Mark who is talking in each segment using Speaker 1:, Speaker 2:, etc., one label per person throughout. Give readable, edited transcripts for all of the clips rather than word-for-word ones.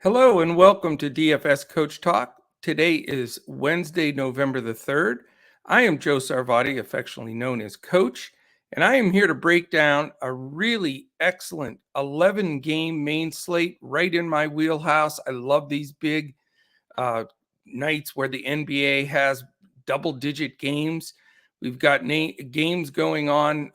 Speaker 1: Hello and welcome to DFS Coach Talk. Today is Wednesday, November the 3rd. I am Joe Sarvati, affectionately known as Coach, and I am here to break down a really excellent 11-game main slate right in my wheelhouse. I love these big nights where the NBA has double-digit games. We've got games going on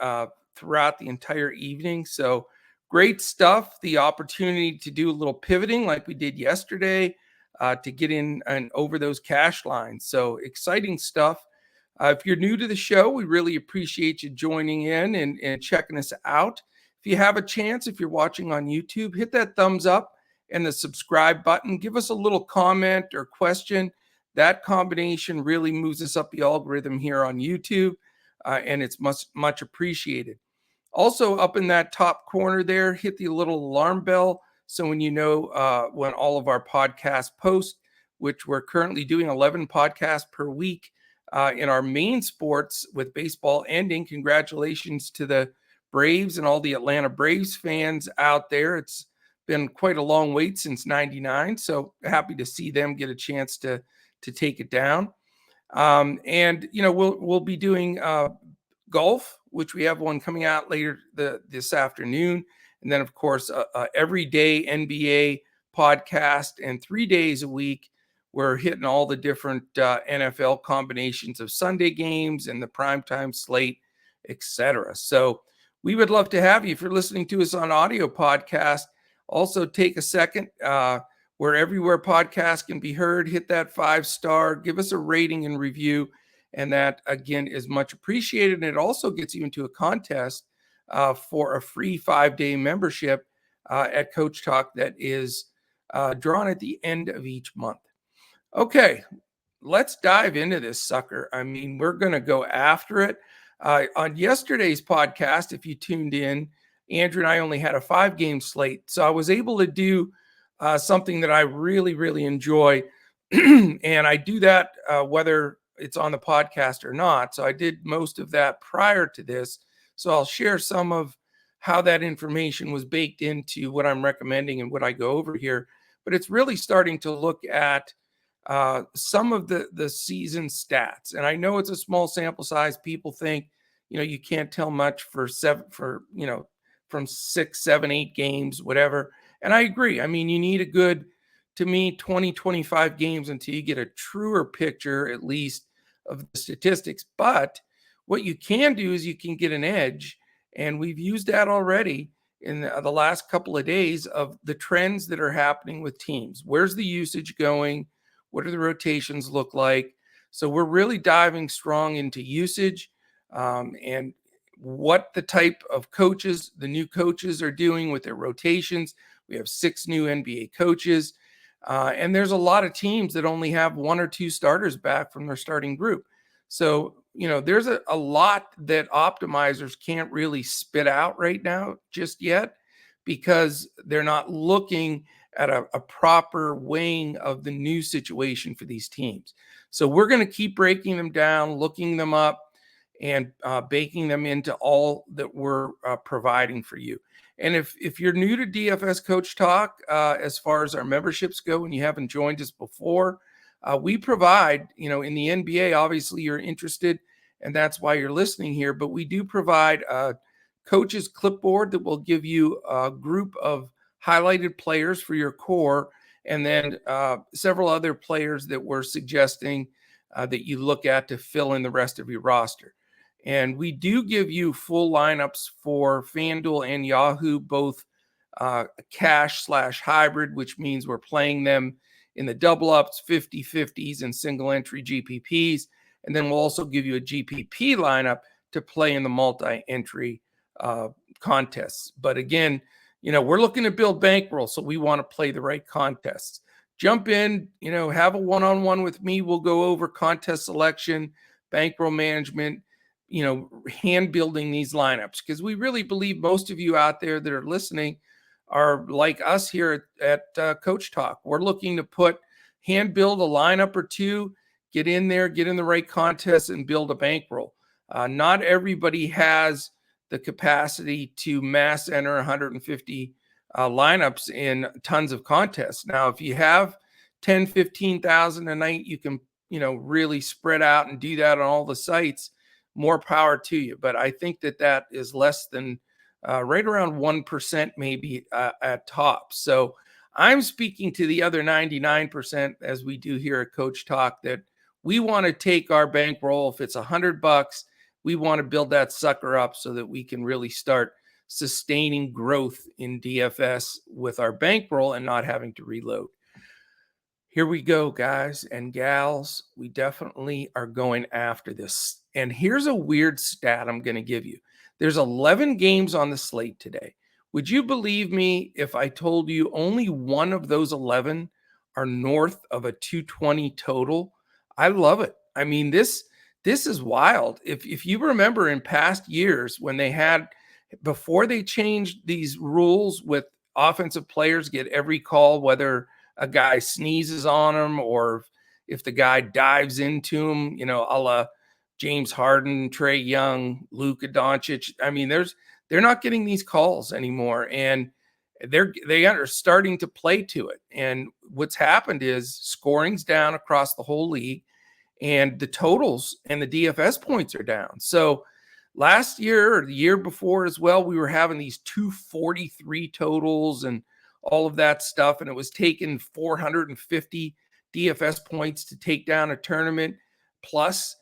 Speaker 1: throughout the entire evening, so great stuff. The opportunity to do a little pivoting like we did yesterday to get in and over those cash lines. So exciting stuff. If you're new to the show, we really appreciate you joining in and checking us out. If you have a chance, if you're watching on YouTube, hit that thumbs up and the subscribe button. Give us a little comment or question. That combination really moves us up the algorithm here on YouTube, and it's much appreciated. Also, up in that top corner there, hit the little alarm bell so when you know when all of our podcasts post, which we're currently doing 11 podcasts per week in our main sports with baseball ending. Congratulations to the Braves and all the Atlanta Braves fans out there. It's been quite a long wait since '99, so happy to see them get a chance to take it down. And you know, we'll be doing golf, which we have one coming out later this afternoon. And then, of course, everyday NBA podcast, and 3 days a week, we're hitting all the different NFL combinations of Sunday games and the primetime slate, etc. So we would love to have you. If you're listening to us on audio podcast, also take a second where everywhere podcasts can be heard, hit that 5-star, give us a rating and review. And that, again, is much appreciated. And it also gets you into a contest for a free 5-day membership at Coach Talk that is drawn at the end of each month. Okay, let's dive into this sucker. I mean, we're going to go after it. On yesterday's podcast, if you tuned in, Andrew and I only had a 5-game slate. So I was able to do something that I really, really enjoy. And I do that whether it's on the podcast or not. So I did most of that prior to this. So I'll share some of how that information was baked into what I'm recommending and what I go over here. But it's really starting to look at some of the season stats. And I know it's a small sample size. People think, you can't tell much from 6, 7, 8 games, whatever. And I agree. I mean, you need a good, to me, 20, 25 games until you get a truer picture, at least, of the statistics. But what you can do is you can get an edge, and we've used that already in the last couple of days of the trends that are happening with teams. Where's the usage going? What do the rotations look like? So we're really diving strong into usage and what the type of coaches, the new coaches are doing with their rotations. We have 6 new NBA coaches. And there's a lot of teams that only have 1 or 2 starters back from their starting group. So, there's a lot that optimizers can't really spit out right now just yet because they're not looking at a proper weighing of the new situation for these teams. So we're going to keep breaking them down, looking them up, and baking them into all that we're providing for you. And if you're new to DFS Coach Talk, as far as our memberships go, and you haven't joined us before, we provide, in the NBA, obviously you're interested, and that's why you're listening here, but we do provide a coach's clipboard that will give you a group of highlighted players for your core, and then several other players that we're suggesting that you look at to fill in the rest of your roster. And we do give you full lineups for FanDuel and Yahoo, both cash/hybrid, which means we're playing them in the double ups, 50/50s, and single entry GPPs. And then we'll also give you a GPP lineup to play in the multi-entry contests. But again, we're looking to build bankroll, so we want to play the right contests. Jump in, have a one-on-one with me. We'll go over contest selection, bankroll management, hand building these lineups, because we really believe most of you out there that are listening are like us here at Coach Talk. We're looking to hand build a lineup or two, get in there, get in the right contests, and build a bankroll. Not everybody has the capacity to mass enter 150 lineups in tons of contests. Now, if you have 10, 15,000 a night, you can, really spread out and do that on all the sites. More power to you. But I think that is less than right around 1% maybe at top. So I'm speaking to the other 99%, as we do here at Coach Talk, that we want to take our bankroll. If it's $100, we want to build that sucker up so that we can really start sustaining growth in DFS with our bankroll and not having to reload. Here we go, guys and gals. We definitely are going after this. And here's a weird stat I'm going to give you. There's 11 games on the slate today. Would you believe me if I told you only one of those 11 are north of a 220 total? I love it. I mean, this is wild. If you remember in past years when they had, before they changed these rules with offensive players get every call, whether a guy sneezes on him or if the guy dives into him, a la James Harden, Trae Young, Luka Doncic. I mean, they're not getting these calls anymore, and they are starting to play to it. And what's happened is scoring's down across the whole league, and the totals and the DFS points are down. So last year or the year before as well, we were having these 243 totals and all of that stuff, and it was taking 450 DFS points to take down a tournament. Plus,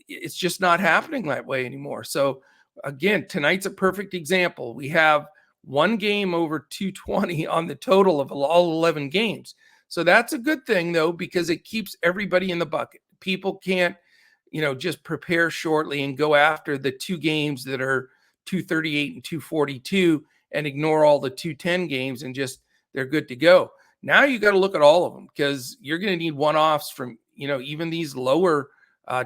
Speaker 1: it's just not happening that way anymore. So again, tonight's a perfect example. We have one game over 220 on the total of all 11 games. So that's a good thing, though, because it keeps everybody in the bucket. People can't, just prepare shortly and go after the two games that are 238 and 242 and ignore all the 210 games and just they're good to go. Now you got to look at all of them because you're going to need one-offs from, even these lower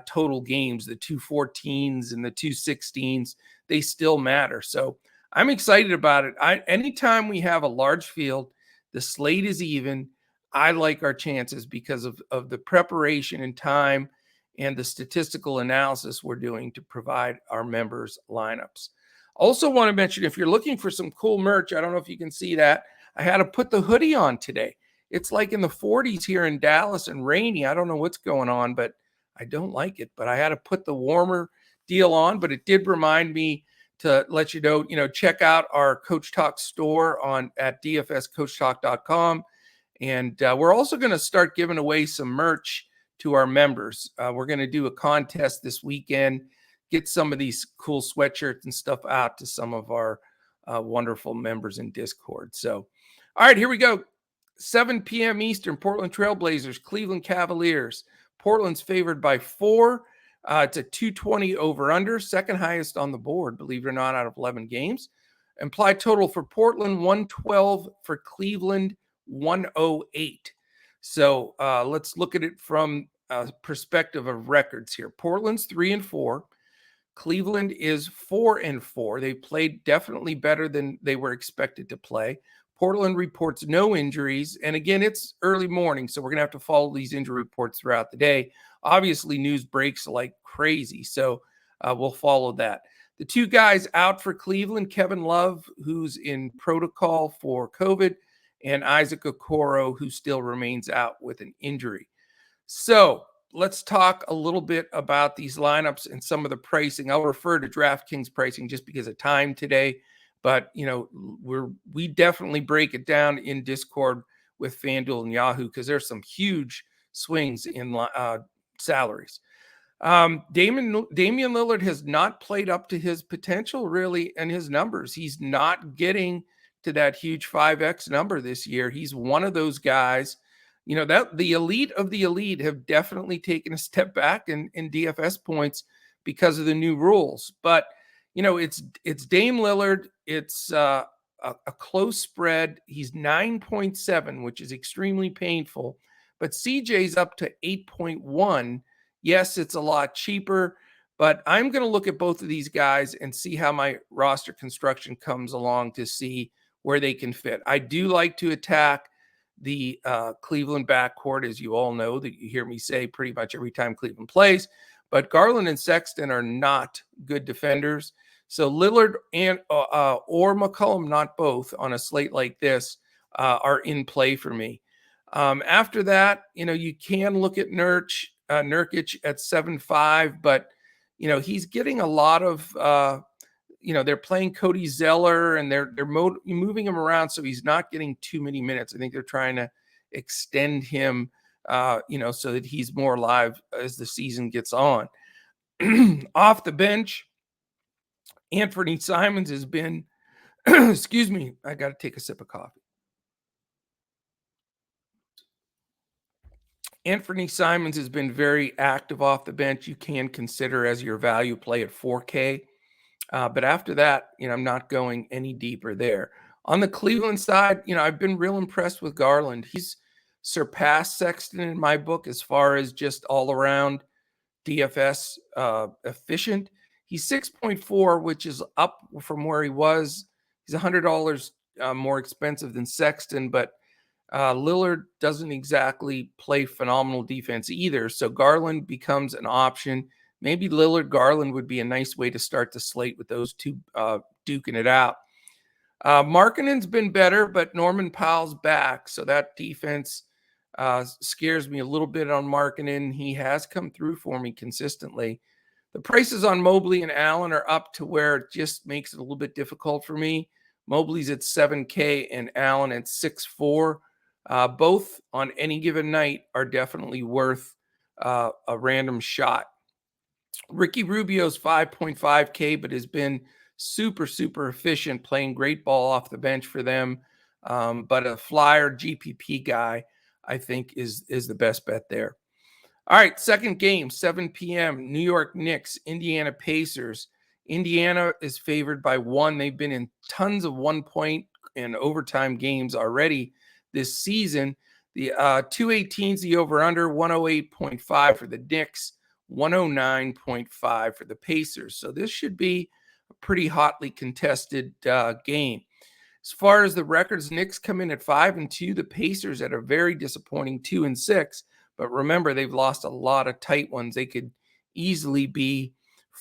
Speaker 1: total games, the 214s and the 216s, they still matter. So I'm excited about it. Anytime we have a large field, the slate is even, I like our chances because of the preparation and time and the statistical analysis we're doing to provide our members lineups. Also want to mention, if you're looking for some cool merch, I don't know if you can see that, I had to put the hoodie on today. It's like in the 40s here in Dallas and rainy. I don't know what's going on, but I don't like it. But I had to put the warmer deal on, but it did remind me to let you know, check out our Coach Talk store at dfscoachtalk.com. And we're also going to start giving away some merch to our members. We're going to do a contest this weekend, get some of these cool sweatshirts and stuff out to some of our wonderful members in Discord. So, all right, here we go. 7 p.m. Eastern, Portland Trailblazers, Cleveland Cavaliers. Portland's favored by 4. It's a 220 over-under, second highest on the board, believe it or not, out of 11 games. Implied total for Portland, 112. For Cleveland, 108. So let's look at it from a perspective of records here. Portland's 3-4. Cleveland is 4-4. They played definitely better than they were expected to play. Portland reports no injuries. And again, it's early morning, so we're going to have to follow these injury reports throughout the day. Obviously, news breaks like crazy, so we'll follow that. The two guys out for Cleveland, Kevin Love, who's in protocol for COVID, and Isaac Okoro, who still remains out with an injury. So let's talk a little bit about these lineups and some of the pricing. I'll refer to DraftKings pricing just because of time today, but we definitely break it down in Discord with FanDuel and Yahoo because there's some huge swings in salaries. Damien Lillard has not played up to his potential really and his numbers. He's not getting to that huge 5X number this year. He's one of those guys, that the elite of the elite have definitely taken a step back in DFS points because of the new rules. But, it's Dame Lillard. It's a close spread. He's 9.7, which is extremely painful. But CJ's up to 8.1. Yes, it's a lot cheaper, but I'm going to look at both of these guys and see how my roster construction comes along to see where they can fit. I do like to attack the Cleveland backcourt, as you all know, that you hear me say pretty much every time Cleveland plays. But Garland and Sexton are not good defenders. So Lillard and or McCollum, not both, on a slate like this are in play for me. After that, you can look at Nurkic at 7.5, but he's getting a lot of they're playing Cody Zeller and they're moving him around, so he's not getting too many minutes. I think they're trying to extend him, so that he's more alive as the season gets on. Off the bench, Anthony Simons has been, excuse me, I got to take a sip of coffee. Anthony Simons has been very active off the bench. You can consider as your value play at 4K. But after that, I'm not going any deeper there. On the Cleveland side, I've been real impressed with Garland. He's surpassed Sexton in my book as far as just all around DFS efficient. He's 6.4, which is up from where he was. He's $100 more expensive than Sexton, but Lillard doesn't exactly play phenomenal defense either. So Garland becomes an option. Maybe Lillard Garland would be a nice way to start the slate with those two duking it out. Markkanen's been better, but Norman Powell's back. So that defense scares me a little bit on Markkanen. He has come through for me consistently. The prices on Mobley and Allen are up to where it just makes it a little bit difficult for me. Mobley's at 7K and Allen at 6.4. Both on any given night are definitely worth a random shot. Ricky Rubio's 5.5K, but has been super, super efficient, playing great ball off the bench for them. But a flyer GPP guy, I think, is the best bet there. All right, second game, 7 p.m., New York Knicks, Indiana Pacers. Indiana is favored by 1. They've been in tons of 1-point and overtime games already this season. The 218's the over-under, 108.5 for the Knicks, 109.5 for the Pacers. So this should be a pretty hotly contested game. As far as the records, Knicks come in at 5-2. The Pacers at a very disappointing 2-6. But remember, they've lost a lot of tight ones. They could easily be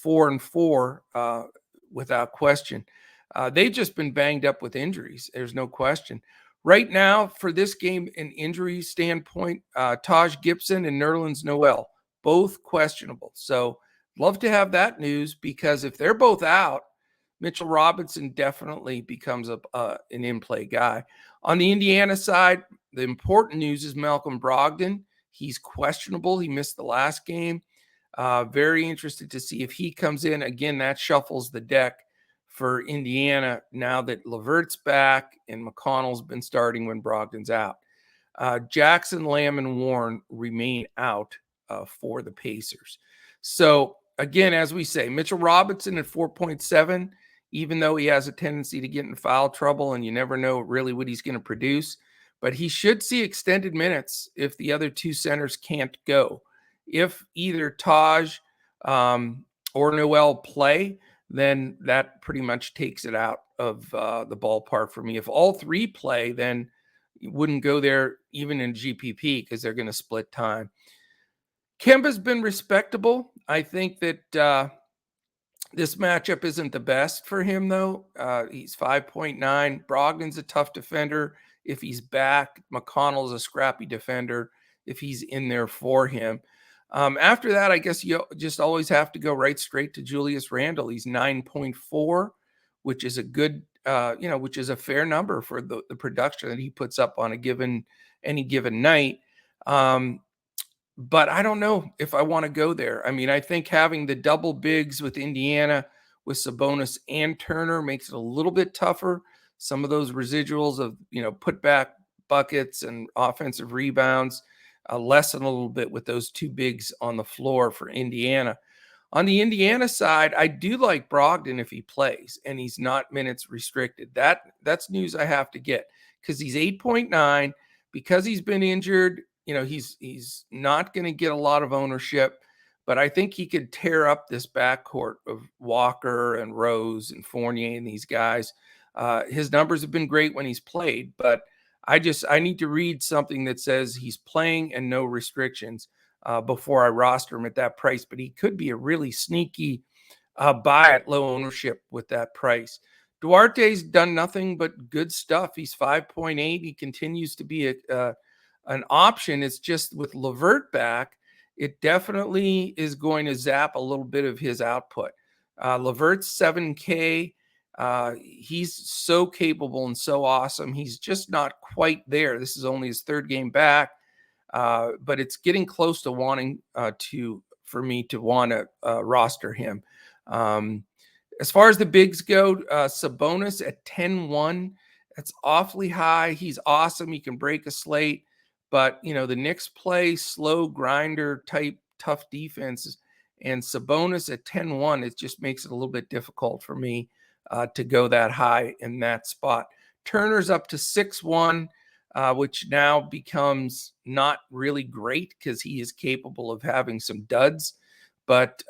Speaker 1: 4-4 without question. They've just been banged up with injuries. There's no question. Right now, for this game, an injury standpoint, Taj Gibson and Nerlens Noel, both questionable. So love to have that news, because if they're both out, Mitchell Robinson definitely becomes an in-play guy. On the Indiana side, the important news is Malcolm Brogdon. He's questionable. He missed the last game. Very interested to see if he comes in. Again, that shuffles the deck for Indiana now that LeVert's back and McConnell's been starting when Brogdon's out. Jackson, Lamb, and Warren remain out for the Pacers. So, again, as we say, Mitchell Robinson at 4.7, even though he has a tendency to get in foul trouble and you never know really what he's going to produce. But he should see extended minutes if the other two centers can't go. If either Taj or Noel play, then that pretty much takes it out of the ballpark for me. If all three play, then you wouldn't go there even in GPP because they're going to split time. Kemba's been respectable. I think that this matchup isn't the best for him, though. He's 5.9. Brogdon's a tough defender if he's back. McConnell's a scrappy defender if he's in there for him. After that, I guess you just always have to go right straight to Julius Randle. He's 9.4, which is a good, which is a fair number for the production that he puts up on any given night. But I don't know if I want to go there. I mean, I think having the double bigs with Indiana with Sabonis and Turner makes it a little bit tougher. Some of those residuals of, put back buckets and offensive rebounds lessen a little bit with those two bigs on the floor for Indiana. On the Indiana side, I do like Brogdon if he plays and he's not minutes restricted. That's news I have to get, because he's 8.9, because he's been injured. He's not going to get a lot of ownership, but I think he could tear up this backcourt of Walker and Rose and Fournier and these guys. His numbers have been great when he's played, but I need to read something that says he's playing and no restrictions. before I roster him at that price, but he could be a really sneaky buy at low ownership with that price. Duarte's done nothing but good stuff. He's 5.8. He continues to be an option. It's just with LeVert back, it definitely is going to zap a little bit of his output. LeVert's 7K. He's so capable and so awesome. He's just not quite there. This is only his third game back, but it's getting close to wanting for me to want to roster him. As far as the bigs go, Sabonis at 10-1, that's awfully high. He's awesome. He can break a slate, but the Knicks play slow grinder type tough defenses, and Sabonis at 10-1, it just makes it a little bit difficult for me to go that high in that spot. Turner's up to 6-1, which now becomes not really great because he is capable of having some duds, but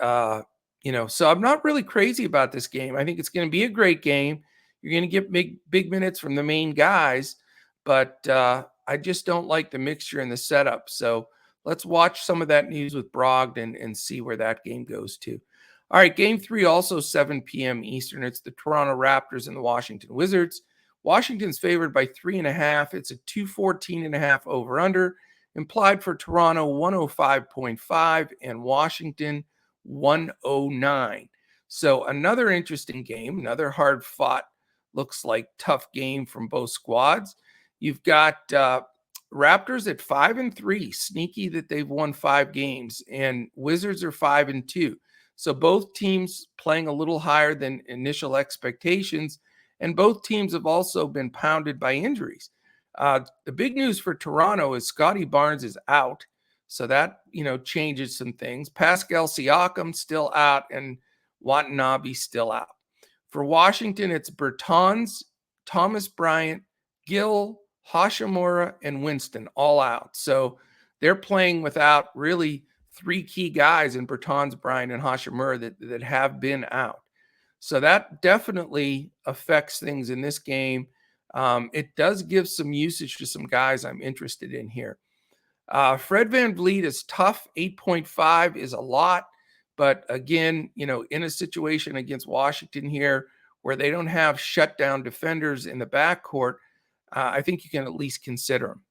Speaker 1: so I'm not really crazy about this game. I think it's going to be a great game. You're going to get big minutes from the main guys, but I just don't like the mixture and the setup. So let's watch some of that news with Brogdon and see where that game goes to. All right, game 3, also 7 p.m. Eastern. It's the Toronto Raptors and the Washington Wizards. Washington's favored by 3.5. It's a 214.5 over-under. Implied for Toronto, 105.5, and Washington, 109. So another interesting game, another hard fought, looks like tough game from both squads. You've got Raptors at 5-3, sneaky that they've won 5 games, and Wizards are 5-2. So both teams playing a little higher than initial expectations, and both teams have also been pounded by injuries. The big news for Toronto is Scotty Barnes is out. So that, changes some things. Pascal Siakam still out and Watanabe still out. For Washington, it's Bertans, Thomas Bryant, Gill, Hashimura, and Winston all out. So they're playing without really 3 key guys in Bertans, Bryant, and Hashimura that have been out. So that definitely affects things in this game. It does give some usage to some guys I'm interested in here. Fred VanVleet is tough. 8.5 is a lot. But again, in a situation against Washington here where they don't have shutdown defenders in the backcourt, I think you can at least consider him.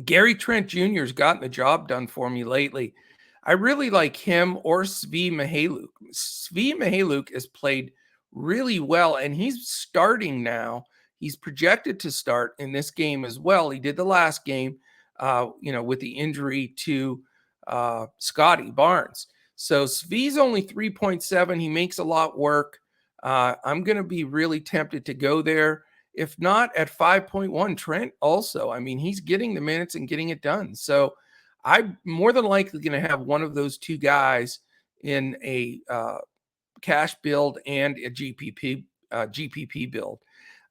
Speaker 1: Gary Trent Jr. has gotten the job done for me lately. I really like him or Svi Mykhailiuk. Svi Mykhailiuk has played really well, and he's starting now. He's projected to start in this game as well. He did the last game, with the injury to Scotty Barnes. So Svi's only 3.7. He makes a lot work. I'm going to be really tempted to go there. If not, at 5.1, Trent also. I mean, he's getting the minutes and getting it done. So I'm more than likely going to have one of those 2 guys in a cash build and a GPP build.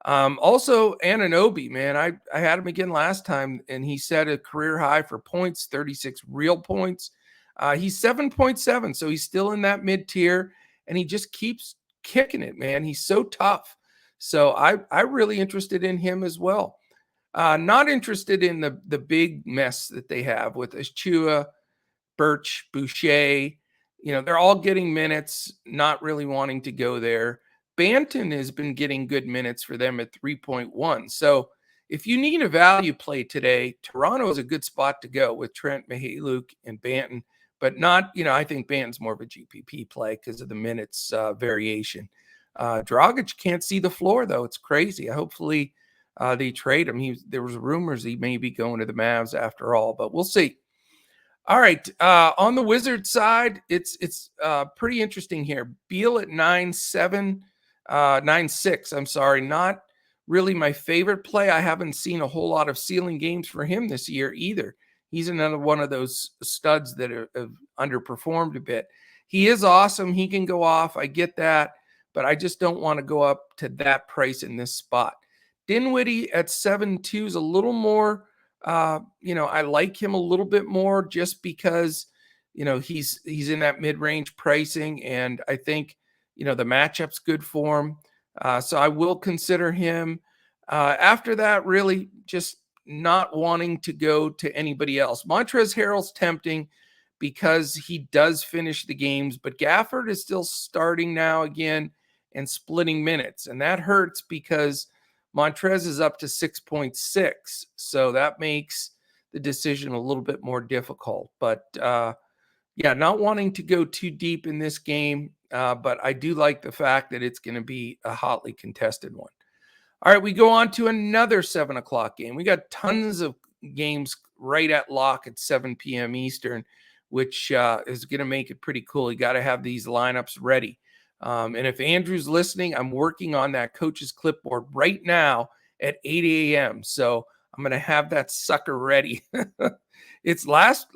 Speaker 1: Also, Anunoby, man, I had him again last time, and he set a career high for points, 36 real points. He's 7.7, so he's still in that mid-tier, and he just keeps kicking it, man. He's so tough. So I'm really interested in him as well. Not interested in the big mess that they have with Achua, Birch, Boucher. They're all getting minutes, not really wanting to go there. Banton has been getting good minutes for them at 3.1. So if you need a value play today, Toronto is a good spot to go with Trent, Mykhailiuk, and Banton, but not, I think Banton's more of a GPP play because of the minutes variation. Dragic can't see the floor, though. It's crazy. Hopefully they trade him. There was rumors he may be going to the Mavs after all, but we'll see. All right. On the Wizards side, it's pretty interesting here. Beal at 9.7, 9.6. I'm sorry. Not really my favorite play. I haven't seen a whole lot of ceiling games for him this year either. He's another one of those studs that have underperformed a bit. He is awesome. He can go off. I get that, but I just don't want to go up to that price in this spot. Dinwiddie at 7.2 is a little more, I like him a little bit more just because, he's in that mid-range pricing, and I think, the matchup's good for him. So I will consider him. After that, really just not wanting to go to anybody else. Montrezl Harrell's tempting. because he does finish the games, but Gafford is still starting now again and splitting minutes. And that hurts because Montrez is up to 6.6. So that makes the decision a little bit more difficult. But yeah, not wanting to go too deep in this game, but I do like the fact that it's going to be a hotly contested one. All right, we go on to another 7 o'clock game. We got tons of games right at lock at 7 p.m. Eastern, which is going to make it pretty cool. You got to have these lineups ready. And if Andrew's listening, I'm working on that coach's clipboard right now at 8 a.m. So I'm going to have that sucker ready. It's last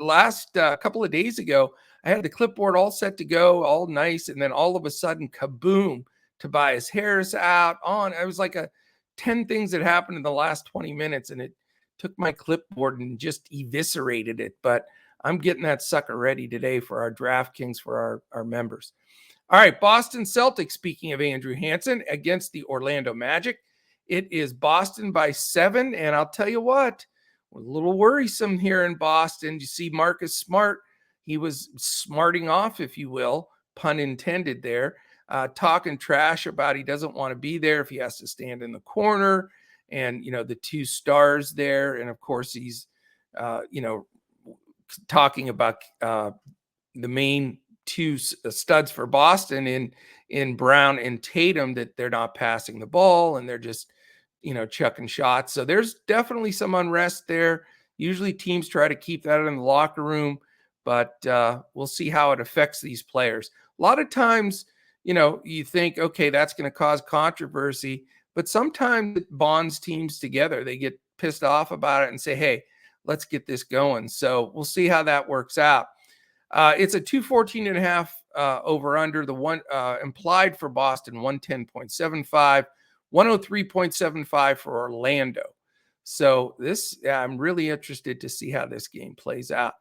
Speaker 1: couple of days ago, I had the clipboard all set to go, all nice. And then all of a sudden, kaboom, Tobias Harris out on. I was like 10 things that happened in the last 20 minutes, and it took my clipboard and just eviscerated it. But I'm getting that sucker ready today for our DraftKings, for our members. All right, Boston Celtics, speaking of Andrew Hansen, against the Orlando Magic. It is Boston by 7, and I'll tell you what, we're a little worrisome here in Boston. You see Marcus Smart, he was smarting off, if you will, pun intended there, talking trash about he doesn't want to be there if he has to stand in the corner, and, the 2 stars there. And of course, he's, talking about the main 2 studs for Boston in Brown and Tatum, that they're not passing the ball and they're just, chucking shots. So there's definitely some unrest there. Usually teams try to keep that in the locker room, but we'll see how it affects these players. A lot of times, you think, okay, that's going to cause controversy, but sometimes it bonds teams together. They get pissed off about it and say, hey, let's get this going. So we'll see how that works out. It's a 214.5 over under. The one implied for Boston, 110.75, 103.75 for Orlando. So I'm really interested to see how this game plays out.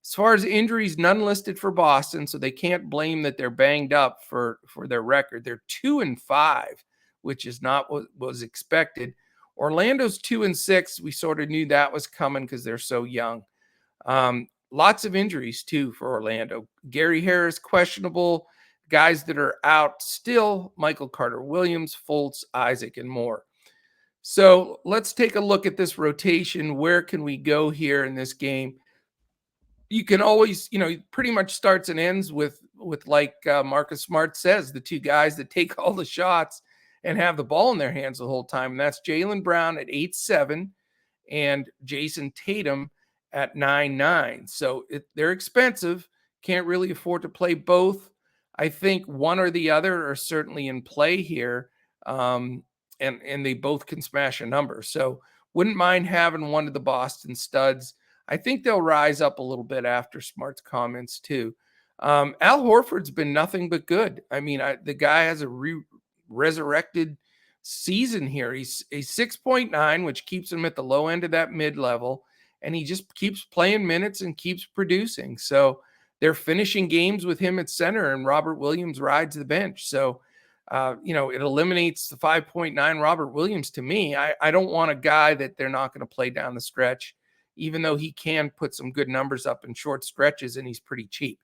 Speaker 1: As far as injuries, none listed for Boston, so they can't blame that they're banged up for their record. They're 2-5, which is not what was expected. Orlando's 2-6. We sort of knew that was coming because they're so young. Lots of injuries, too, for Orlando. Gary Harris, questionable. Guys that are out still, Michael Carter-Williams, Fultz, Isaac, and more. So let's take a look at this rotation. Where can we go here in this game? You can always, pretty much starts and ends with like Marcus Smart says, the 2 guys that take all the shots and have the ball in their hands the whole time. And that's Jaylen Brown at 8-7 and Jason Tatum at 9-9. So they're expensive. Can't really afford to play both. I think one or the other are certainly in play here, and they both can smash a number. So wouldn't mind having one of the Boston studs. I think they'll rise up a little bit after Smart's comments too. Al Horford's been nothing but good. I mean, the guy has a resurrected season here. He's a 6.9, which keeps him at the low end of that mid-level, and he just keeps playing minutes and keeps producing. So they're finishing games with him at center, and Robert Williams rides the bench. So, it eliminates the 5.9 Robert Williams to me. I don't want a guy that they're not going to play down the stretch, even though he can put some good numbers up in short stretches and he's pretty cheap.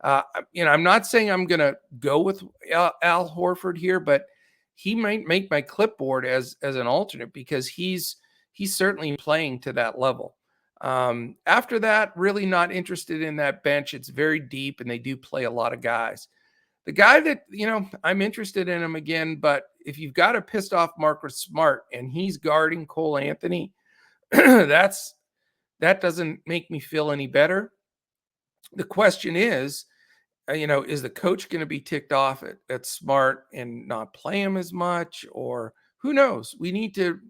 Speaker 1: I'm not saying I'm going to go with Al Horford here, but he might make my clipboard as an alternate because he's certainly playing to that level. After that, really not interested in that bench. It's very deep and they do play a lot of guys. The guy that, I'm interested in him again, but if you've got a pissed off Marcus Smart and he's guarding Cole Anthony, that doesn't make me feel any better. The question is the coach going to be ticked off at Smart and not play him as much, or who knows? We need to,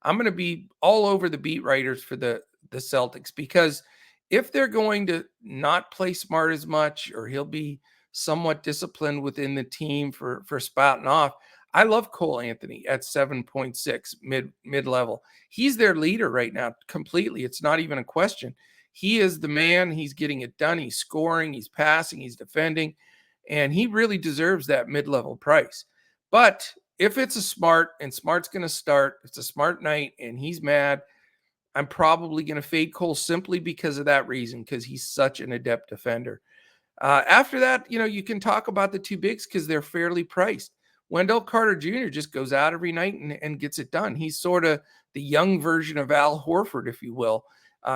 Speaker 1: I'm going to be all over the beat writers for the Celtics, because if they're going to not play Smart as much, or he'll be somewhat disciplined within the team for spouting off. I love Cole Anthony at 7.6 mid-level. He's their leader right now completely. It's not even a question. He is the man. He's getting it done. He's scoring, he's passing, he's defending, and he really deserves that mid-level price. But if it's a Smart and Smart's going to start, it's a Smart night and he's mad, I'm probably going to fade Cole simply because of that reason, because he's such an adept defender. After that, you can talk about the two bigs because they're fairly priced. Wendell Carter Jr. just goes out every night and gets it done. He's sort of the young version of Al Horford, if you will.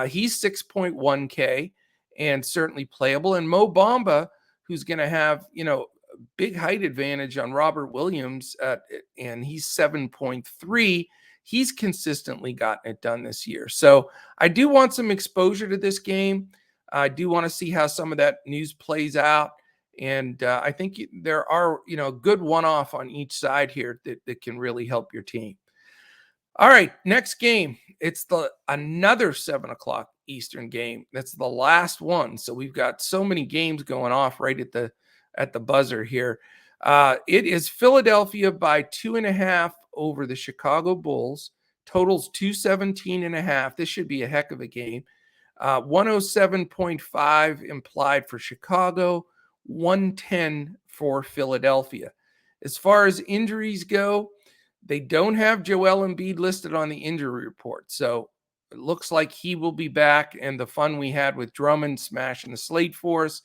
Speaker 1: He's 6.1K and certainly playable. And Mo Bamba, who's going to have, big height advantage on Robert Williams, and he's 7.3. He's consistently gotten it done this year. So I do want some exposure to this game. I do want to see how some of that news plays out. And I think there are, a good one-off on each side here that can really help your team. All right, next game. It's another 7 o'clock Eastern game. That's the last one. So we've got so many games going off right at the buzzer here. It is Philadelphia by 2.5 over the Chicago Bulls. Totals 217.5. This should be a heck of a game. 107.5 implied for Chicago, 110 for Philadelphia. As far as injuries go, they don't have Joel Embiid listed on the injury report. So it looks like he will be back, and the fun we had with Drummond smashing the slate for us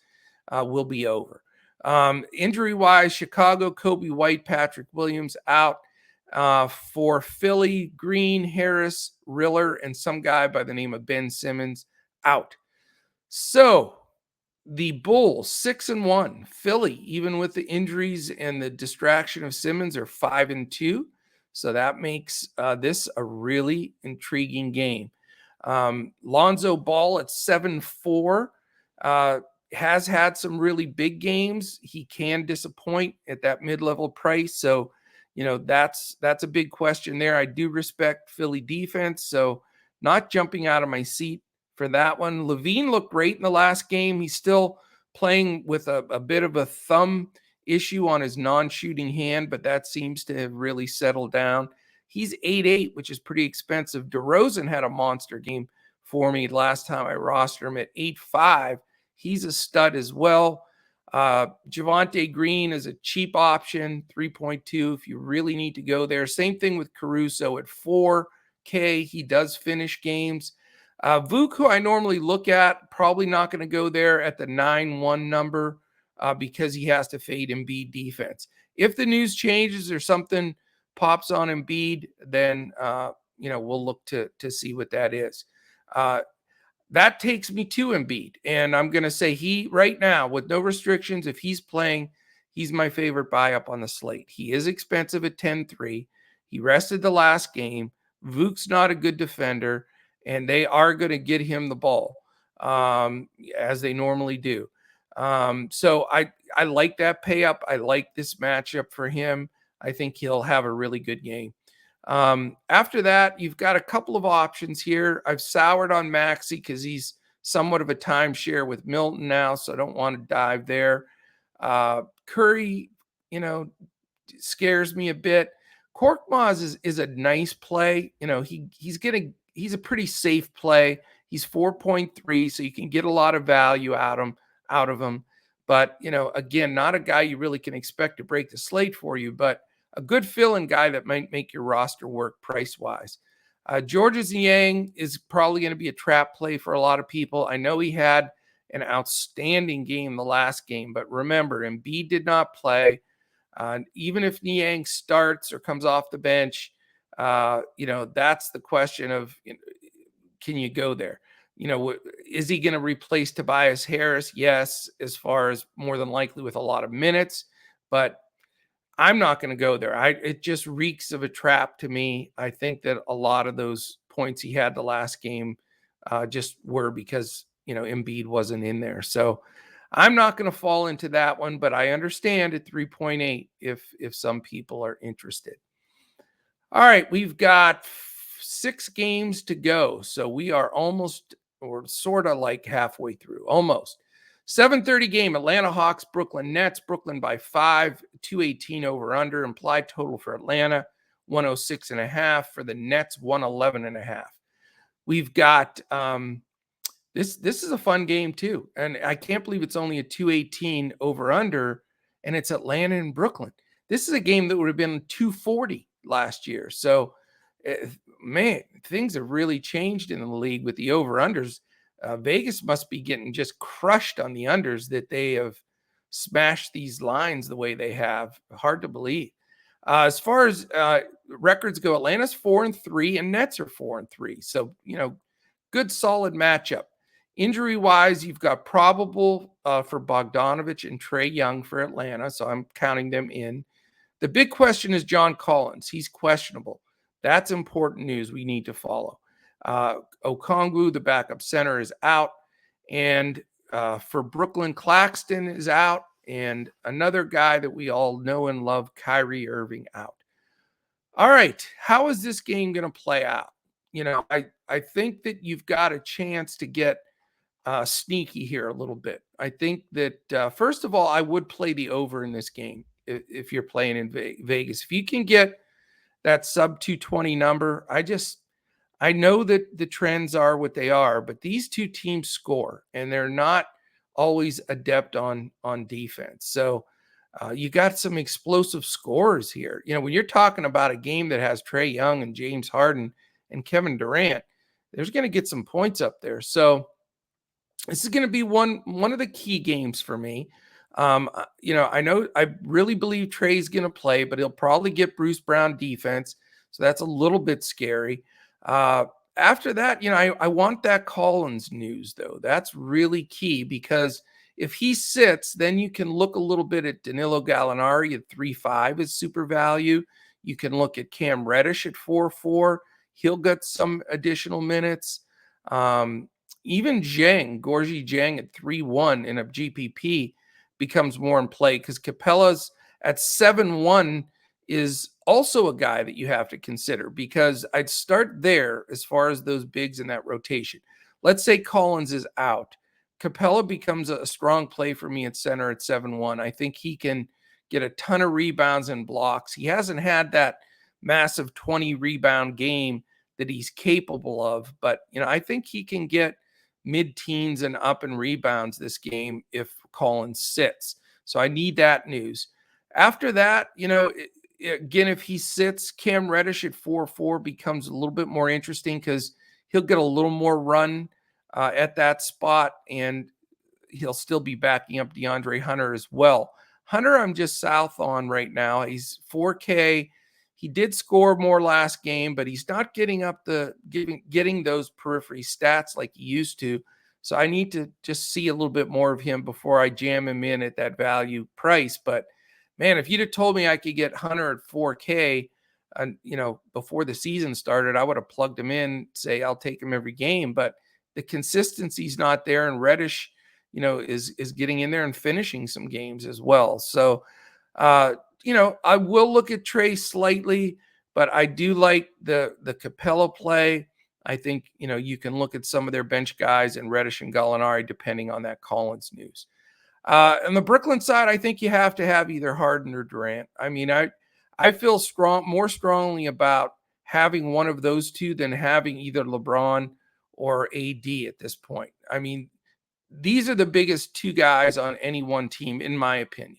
Speaker 1: will be over. Injury-wise, Chicago, Kobe White, Patrick Williams out. For Philly, Green, Harris, Riller, and some guy by the name of Ben Simmons out. So the Bulls 6-1. Philly, even with the injuries and the distraction of Simmons, are 5-2. So that makes this a really intriguing game. Lonzo Ball at 7-4 has had some really big games. He can disappoint at that mid-level price. So, that's a big question there. I do respect Philly defense, so not jumping out of my seat for that one. Levine looked great in the last game. He's still playing with a bit of a thumb issue on his non-shooting hand, but that seems to have really settled down. He's 8-8, which is pretty expensive. DeRozan had a monster game for me last time I rostered him at 8-5. He's a stud as well. Javonte Green is a cheap option, 3.2 if you really need to go there. Same thing with Caruso at 4K. He does finish games. Vuk, who I normally look at, probably not going to go there at the 9-1 number because he has to fade Embiid defense. If the news changes or something pops on Embiid, then we'll look to see what that is. That takes me to Embiid, and I'm going to say he, right now, with no restrictions, if he's playing, he's my favorite buy up on the slate. He is expensive at 10-3. He rested the last game. Vuk's not a good defender, and they are going to get him the ball, as they normally do. So I like that pay up. I like this matchup for him. I think he'll have a really good game. After that, you've got a couple of options here. I've soured on Maxey because he's somewhat of a timeshare with Milton now, so I don't want to dive there. Curry, scares me a bit. Korkmaz is a nice play. He's a pretty safe play. He's 4.3, so you can get a lot of value out of him. But, again, not a guy you really can expect to break the slate for you, but a good fill-in guy that might make your roster work price-wise. Georges Niang is probably going to be a trap play for a lot of people. I know he had an outstanding game the last game, but remember, Embiid did not play. Even if Niang starts or comes off the bench, that's the question of, can you go there? Is he going to replace Tobias Harris? Yes, as far as more than likely with a lot of minutes, but I'm not going to go there. It just reeks of a trap to me. I think that a lot of those points he had the last game just were because, Embiid wasn't in there. So I'm not going to fall into that one, but I understand at 3.8 if some people are interested. All right, we've got 6 games to go. So we are almost, or sort of like halfway through, almost. 7:30 game, Atlanta Hawks, Brooklyn Nets. Brooklyn by 5, 218 over under. Implied total for Atlanta, 106.5. For the Nets, 111.5. We've got this is a fun game too. And I can't believe it's only a 218 over under, and it's Atlanta and Brooklyn. This is a game that would have been 240 last year. So Man, things have really changed in the league with the over-unders. Vegas must be getting just crushed on the unders that they have smashed these lines the way they have. Hard to believe. As far as records go, Atlanta's 4-3 and Nets are 4-3. So, good solid matchup. Injury-wise, you've got probable for Bogdanovich and Trae Young for Atlanta, so I'm counting them in. The big question is John Collins. He's questionable. That's important news we need to follow. Okongwu, the backup center, is out. And for Brooklyn, Claxton is out. And another guy that we all know and love, Kyrie Irving, out. All right. How is this game going to play out? I think that you've got a chance to get sneaky here a little bit. I think that, first of all, I would play the over in this game if you're playing in Vegas. If you can get that sub 220 number, I know that the trends are what they are, but these two teams score, and they're not always adept on defense. So you got some explosive scores here. When you're talking about a game that has Trae Young and James Harden and Kevin Durant, there's going to get some points up there. So this is going to be one of the key games for me. I really believe Trae's going to play, but he'll probably get Bruce Brown defense. So that's a little bit scary. After that, I want that Collins news, though. That's really key because if he sits, then you can look a little bit at Danilo Gallinari at 3.5 as super value. You can look at Cam Reddish at 4.4. He'll get some additional minutes. Even Gorgie Jang at 3.1 in a GPP becomes more in play because Capella's at 7.1 is also a guy that you have to consider because I'd start there as far as those bigs in that rotation. Let's say Collins is out. Capella becomes a strong play for me at center at 7.1. I think he can get a ton of rebounds and blocks. He hasn't had that massive 20 rebound game that he's capable of, but I think he can get mid-teens and up in rebounds this game if Collins sits. So I need that news. After that, again, if he sits, Cam Reddish at 4.4 becomes a little bit more interesting because he'll get a little more run at that spot, and he'll still be backing up DeAndre Hunter as well. Hunter, I'm just south on right now. He's 4K. He did score more last game, but he's not getting up getting those periphery stats like he used to. So I need to just see a little bit more of him before I jam him in at that value price. But man, if you'd have told me I could get Hunter at 4K, before the season started, I would have plugged him in, say I'll take him every game. But the consistency's not there, and Reddish, is getting in there and finishing some games as well. So, I will look at Trae slightly, but I do like the Capella play. I think, you can look at some of their bench guys and Reddish and Gallinari, depending on that Collins news. On the Brooklyn side, I think you have to have either Harden or Durant. I mean, I feel more strongly about having one of those two than having either LeBron or AD at this point. I mean, these are the biggest two guys on any one team, in my opinion.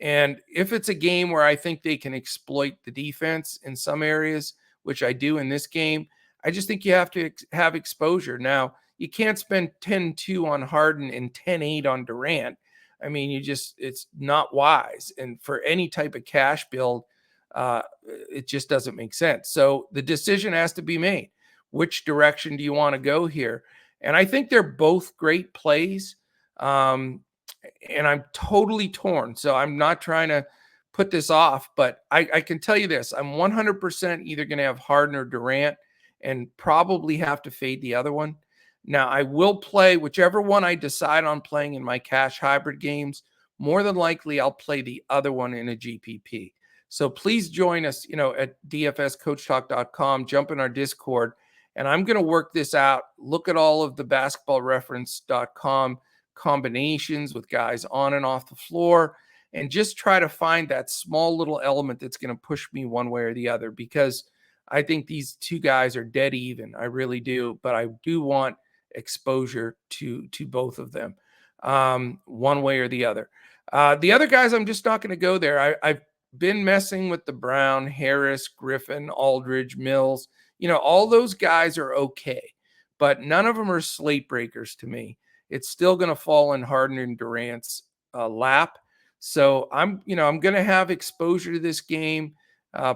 Speaker 1: And if it's a game where I think they can exploit the defense in some areas, which I do in this game, I just think you have to have exposure. Now, you can't spend 10-2 on Harden and 10-8 on Durant. I mean, it's not wise. And for any type of cash build, it just doesn't make sense. So the decision has to be made. Which direction do you want to go here? And I think they're both great plays. And I'm totally torn. So I'm not trying to put this off, but I can tell you this. I'm 100% either going to have Harden or Durant and probably have to fade the other one. Now, I will play whichever one I decide on playing in my cash hybrid games. More than likely, I'll play the other one in a GPP. So please join us, at dfscoachtalk.com, jump in our Discord, and I'm going to work this out. Look at all of the basketballreference.com combinations with guys on and off the floor and just try to find that small little element that's going to push me one way or the other, because I think these two guys are dead even. I really do, but I do want exposure to both of them one way or the other. The other guys, I'm just not going to go there. I've been messing with the Brown, Harris, Griffin, Aldridge, Mills. All those guys are okay, but none of them are slate breakers to me. It's still going to fall in Harden and Durant's lap. So I'm going to have exposure to this game,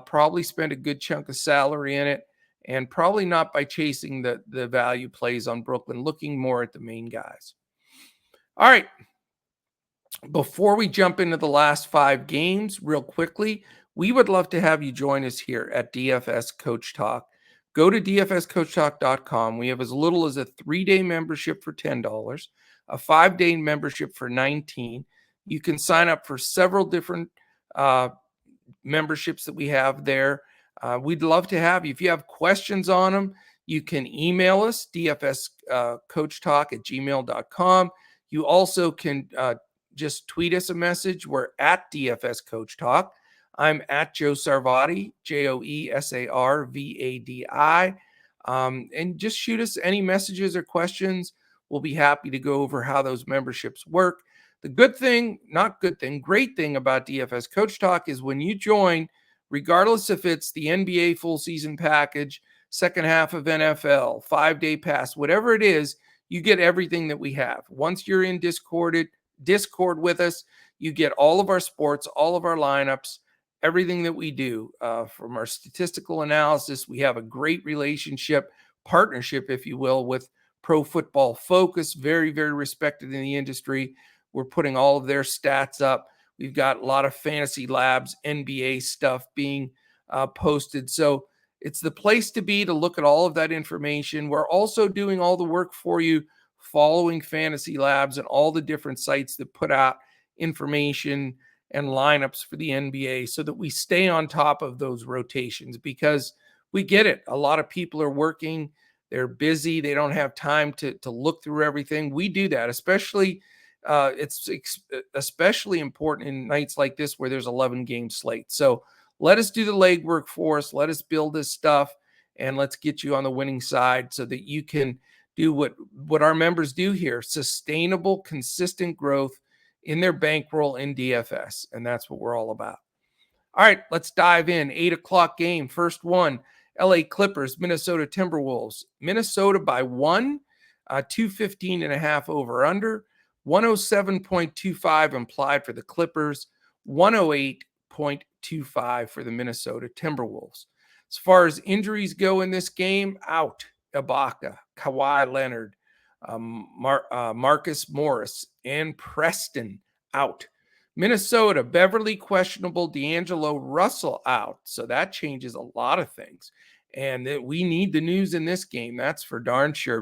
Speaker 1: probably spend a good chunk of salary in it, and probably not by chasing the value plays on Brooklyn, looking more at the main guys. All right. Before we jump into the last 5 games, real quickly, we would love to have you join us here at DFS Coach Talk. Go to dfscoachtalk.com. We have as little as a 3-day membership for $10, a 5-day membership for $19. You can sign up for several different memberships that we have there. We'd love to have you. If you have questions on them, you can email us, dfscoachtalk@gmail.com. You also can just tweet us a message. We're at DFS Coach Talk. I'm at Joe Sarvadi, JoeSarvadi. And just shoot us any messages or questions. We'll be happy to go over how those memberships work. The great thing about DFS Coach Talk is when you join, regardless if it's the NBA full season package, second half of NFL, 5-day pass, whatever it is, you get everything that we have. Once you're in Discord with us, you get all of our sports, all of our lineups, everything that we do, from our statistical analysis. We have a great partnership, if you will, with Pro Football Focus, very, very respected in the industry. We're putting all of their stats up. We've got a lot of Fantasy Labs, NBA stuff being posted. So it's the place to be to look at all of that information. We're also doing all the work for you, following Fantasy Labs and all the different sites that put out information and lineups for the NBA so that we stay on top of those rotations, because we get it. A lot of people are working. They're busy. They don't have time to look through everything. We do that, especially it's especially important in nights like this where there's 11 game slate. So let us do the legwork for us. Let us build this stuff, and let's get you on the winning side so that you can do what our members do here: sustainable, consistent growth in their bankroll in DFS. And that's what we're all about. All right, let's dive in. 8:00 game. First one, LA Clippers, Minnesota Timberwolves. Minnesota by 1, 215.5 over under, 107.25 implied for the Clippers, 108.25 for the Minnesota Timberwolves. As far as injuries go in this game, out Ibaka, Kawhi Leonard, Marcus Morris, and Preston out. Minnesota, Beverly questionable, D'Angelo Russell out. So that changes a lot of things. And we need the news in this game. That's for darn sure.